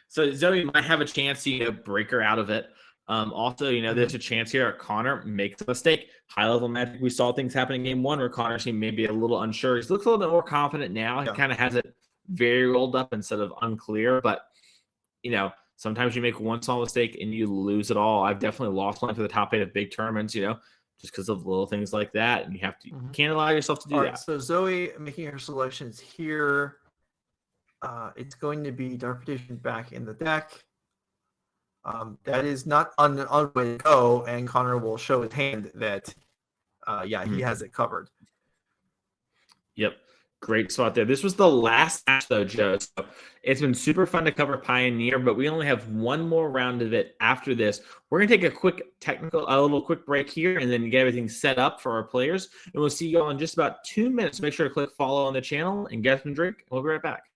Speaker 3: So Zoe might have a chance to break her out of it. Also, there's a chance here Connor makes a mistake. High level Magic, we saw things happen in game 1 where Connor seemed maybe a little unsure. He looks a little bit more confident now. He kind of has it very rolled up instead of unclear. But sometimes you make one small mistake and you lose it all. I've definitely lost one to the top 8 of big tournaments. Just because of little things like that, and you have to can't allow yourself to do that.
Speaker 2: So Zoe making her selections here. It's going to be Dark Petition back in the deck. That is not on the way to go, and Connor will show his hand that, he has it covered.
Speaker 3: Yep. Great spot there. This was the last match, though, Joe. So it's been super fun to cover Pioneer, but we only have one more round of it after this. We're going to take a little quick break here and then get everything set up for our players. And we'll see you all in just about 2 minutes. Make sure to click follow on the channel and get some drink. We'll be right back.